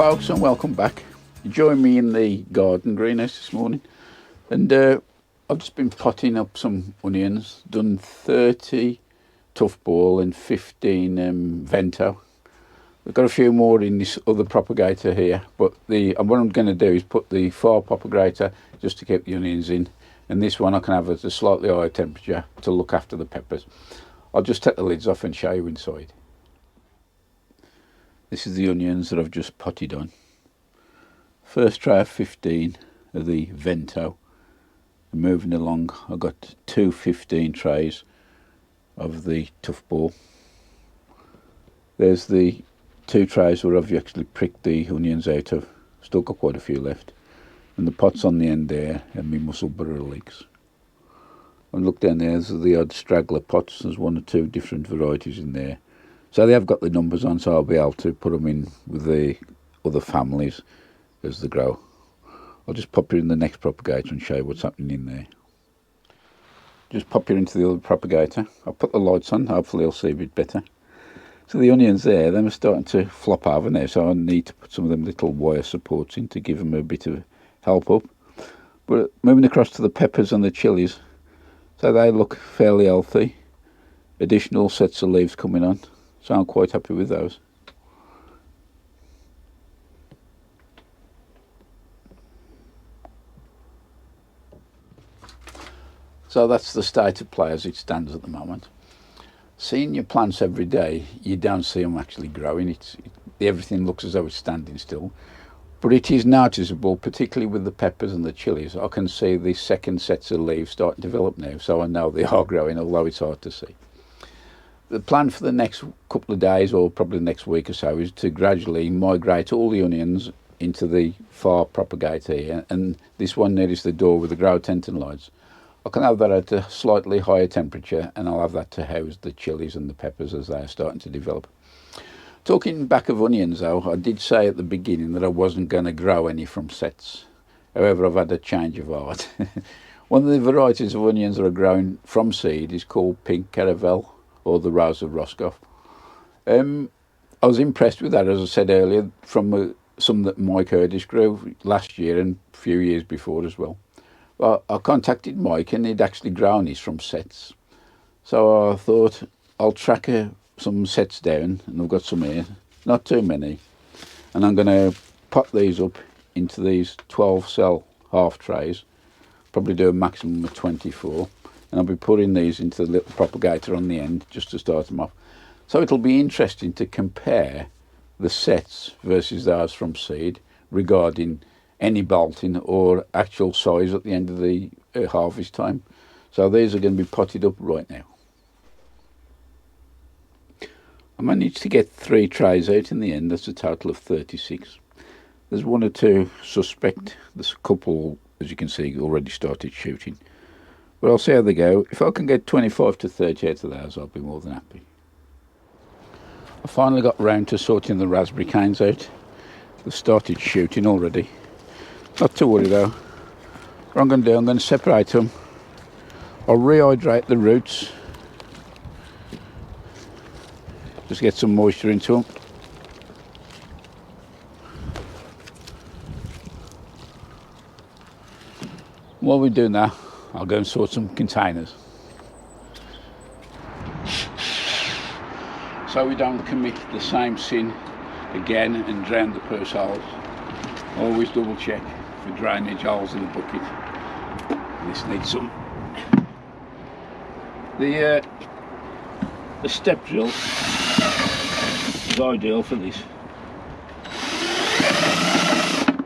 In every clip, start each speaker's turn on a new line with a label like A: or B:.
A: folks, and welcome back. You joined me in the garden greenhouse this morning, and I've just been potting up some onions, done 30 tough ball and 15 vento. We've got a few more in this other propagator here, but what I'm going to do is put the far propagator just to keep the onions in, and this one I can have at a slightly higher temperature to look after the peppers. I'll just take the lids off and show you inside. This is the onions that I've just potted on. First tray of 15 of the vento. And moving along, I've got 2 15 trays of the tough ball. There's the 2 trays where I've actually pricked the onions out of. Still got quite a few left. And the pots on the end there and my mussel burrow leeks. And look down there, there's the odd straggler pots. There's 1 or 2 different varieties in there. So they have got the numbers on, so I'll be able to put them in with the other families as they grow. I'll just pop you in the next propagator and show you what's happening in there. Just pop you into the other propagator. I'll put the lights on, hopefully you'll see a bit better. So the onions there, them are starting to flop over now, so I need to put some of them little wire supports in to give them a bit of help up. But moving across to the peppers and the chilies, so they look fairly healthy. Additional sets of leaves coming on. So I'm quite happy with those. So that's the state of play as it stands at the moment. Seeing your plants every day, you don't see them actually growing. Everything looks as though it's standing still. But it is noticeable, particularly with the peppers and the chilies. I can see the second sets of leaves starting to develop now, so I know they are growing, although it's hard to see. The plan for the next couple of days, or probably the next week or so, is to gradually migrate all the onions into the far propagator here, and this one there is the door with the grow tent and lights. I can have that at a slightly higher temperature, and I'll have that to house the chilies and the peppers as they are starting to develop. Talking back of onions though, I did say at the beginning that I wasn't going to grow any from sets. However, I've had a change of heart. One of the varieties of onions that are growing from seed is called Pink Caravel, or the Rose of Roscoff. I was impressed with that, as I said earlier, from some that Mike Hurdish grew last year and a few years before as well. Well, I contacted Mike and he'd actually grown his from sets. So I thought I'll track some sets down, and I've got some here, not too many. And I'm going to pot these up into these 12 cell half trays, probably do a maximum of 24. And I'll be putting these into the little propagator on the end just to start them off. So it'll be interesting to compare the sets versus those from seed regarding any bolting or actual size at the end of the harvest time. So these are going to be potted up right now. I managed to get 3 trays out in the end. That's a total of 36. There's 1 or 2 suspect. There's a couple, as you can see, already started shooting. But I'll see how they go. If I can get 25 to 30 out of those, I'll be more than happy. I finally got round to sorting the raspberry canes out. They've started shooting already. Not to worry though. What I'm going to do, I'm going to separate them. I'll rehydrate the roots. Just get some moisture into them. While we do that, I'll go and sort some containers. So we don't commit the same sin again and drown the purse holes. Always double check for drainage holes in the bucket. This needs some. The step drill is ideal for this.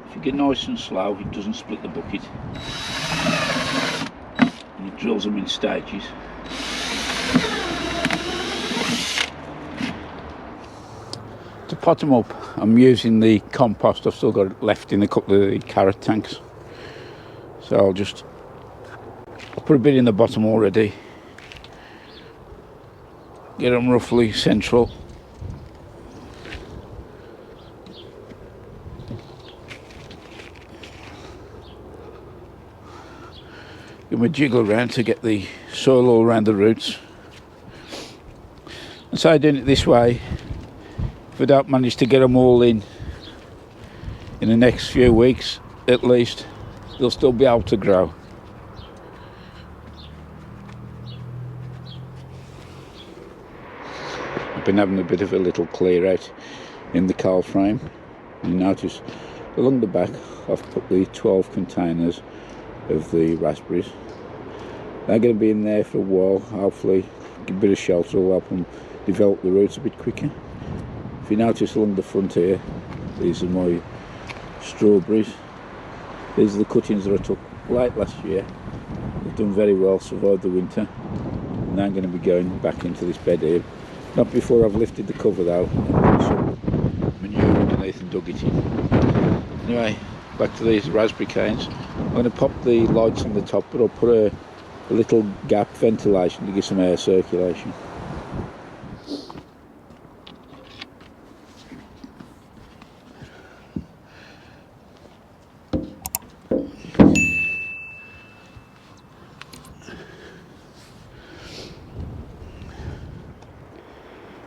A: If you get nice and slow, it doesn't split the bucket. And it drills them in stages. To pot them up, I'm using the compost I've still got left in a couple of the carrot tanks. So I'll put a bit in the bottom already. Get them roughly central. Give them a jiggle around to get the soil all around the roots. And so doing it this way, if I don't manage to get them all in in the next few weeks at least they'll still be able to grow. I've been having a bit of a little clear out in the coal frame. You notice along the back I've put the 12 containers of the raspberries. They're going to be in there for a while. Hopefully a bit of shelter will help them develop the roots a bit quicker. If you notice along the front here, these are my strawberries. These are the cuttings that I took late last year. They've done very well, survived the winter. And I'm going to be going back into this bed here. Not before I've lifted the cover though, and put some manure underneath and dug it in. Anyway, back to these raspberry canes. I'm going to pop the lights on the top, but I'll put a little gap ventilation to give some air circulation.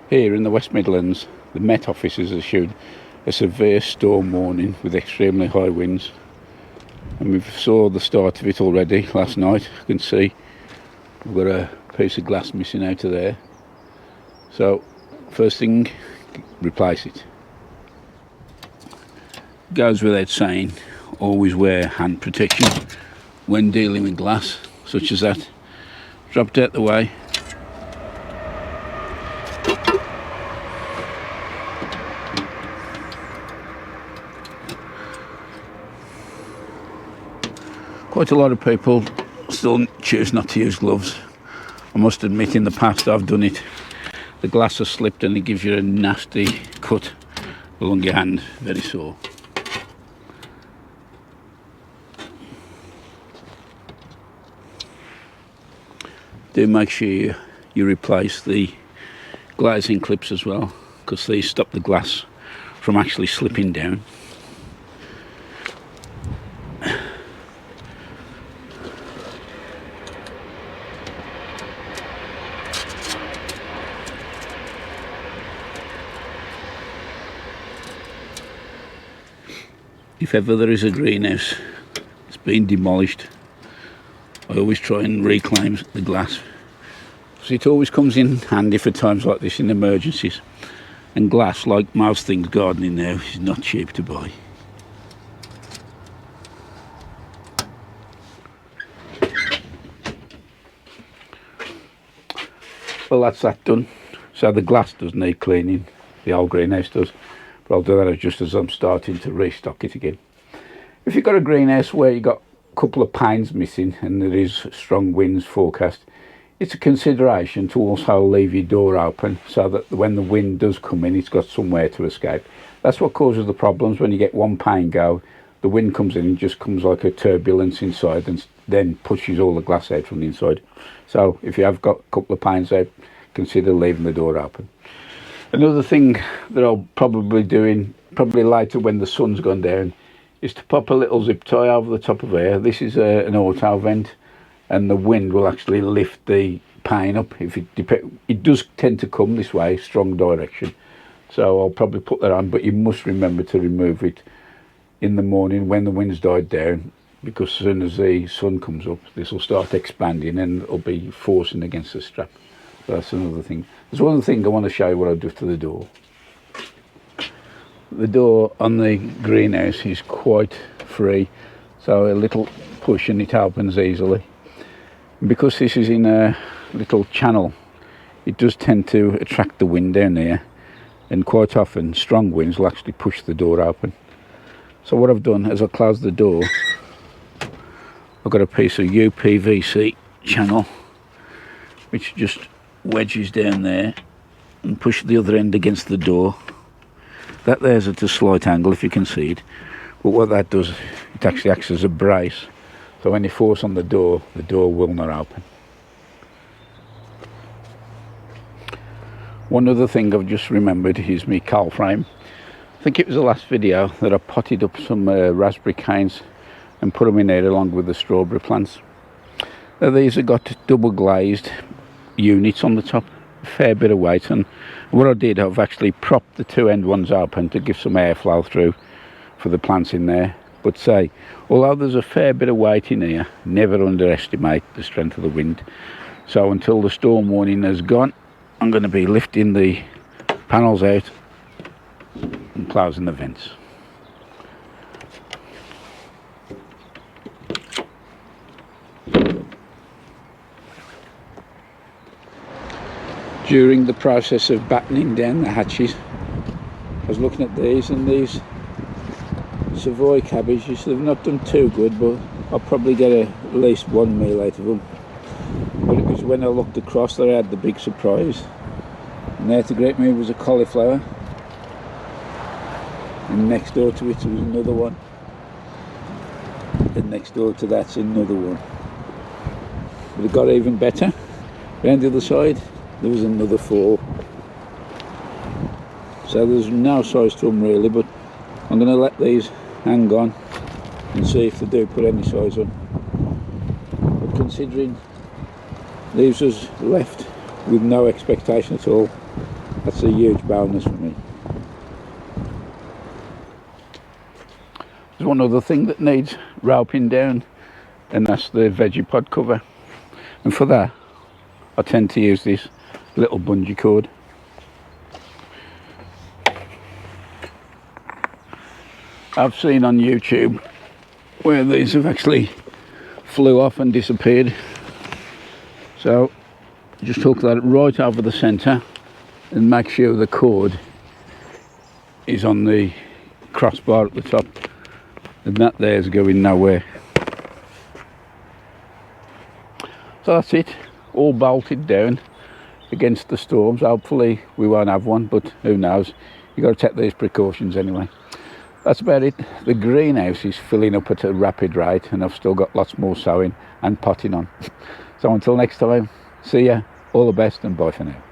A: Here in the West Midlands, the Met Office has issued a severe storm warning with extremely high winds, and we saw the start of it already last night. You can see we've got a piece of glass missing out of there. So first thing, replace it. Goes without saying, always wear hand protection when dealing with glass such as that. Dropped out the way. Quite a lot of people still choose not to use gloves. I must admit in the past I've done it. The glass has slipped and it gives you a nasty cut along your hand, very sore. Do make sure you replace the glazing clips as well, because these stop the glass from actually slipping down. If ever there is a greenhouse that's been demolished, I always try and reclaim the glass, so it always comes in handy for times like this in emergencies. And glass, like most things gardening now, is not cheap to buy. Well, that's that done. So the glass does need cleaning, the old greenhouse does. But I'll do that just as I'm starting to restock it again. If you've got a greenhouse where you've got a couple of panes missing and there is strong winds forecast, it's a consideration to also leave your door open so that when the wind does come in, it's got somewhere to escape. That's what causes the problems when you get one pane go. The wind comes in and just comes like a turbulence inside and then pushes all the glass out from the inside. So if you have got a couple of panes out, consider leaving the door open. Another thing that I'll probably doing, probably later when the sun's gone down, is to pop a little zip tie over the top of here. This is an auto vent, and the wind will actually lift the pane up. If it does tend to come this way, strong direction. So I'll probably put that on, but you must remember to remove it in the morning when the wind's died down, because as soon as the sun comes up, this will start expanding and it'll be forcing against the strap. So that's another thing. There's one other thing I want to show you what I do to the door. The door on the greenhouse is quite free, so a little push and it opens easily. And because this is in a little channel, it does tend to attract the wind down there, and quite often strong winds will actually push the door open. So what I've done as I close the door, I've got a piece of UPVC channel which just wedges down there and push the other end against the door. That there's at a slight angle if you can see it, but what that does, it actually acts as a brace, so when you force on the door will not open. One other thing I've just remembered is my coal frame. I think it was the last video that I potted up some raspberry canes and put them in there along with the strawberry plants. Now these have got double glazed units on the top, a fair bit of weight, and what I did, I've actually propped the two end ones open to give some airflow through for the plants in there. But say, although there's a fair bit of weight in here, never underestimate the strength of the wind. So until the storm warning has gone, I'm going to be lifting the panels out and closing the vents. During the process of battening down the hatches, I was looking at these, and these Savoy cabbages, they've not done too good, but I'll probably get at least one meal out of them. But it was when I looked across that I had the big surprise. And there to greet me was a cauliflower, and next door to it was another one, and next door to that's another one. But it got even better. Around the other side there was another 4. So there's no size to them really, but I'm going to let these hang on and see if they do put any size on. But considering leaves us left with no expectation at all, that's a huge bonus for me. There's one other thing that needs roping down, and that's the Vegepod cover. And for that I tend to use this little bungee cord. I've seen on YouTube where these have actually flew off and disappeared. So just hook that right over the centre and make sure the cord is on the crossbar at the top, and that there's going nowhere. So that's it, all bolted down against the storms. Hopefully we won't have one, but who knows, you've got to take these precautions anyway. That's about it. The greenhouse is filling up at a rapid rate, and I've still got lots more sowing and potting on. So until next time, see ya, all the best, and bye for now.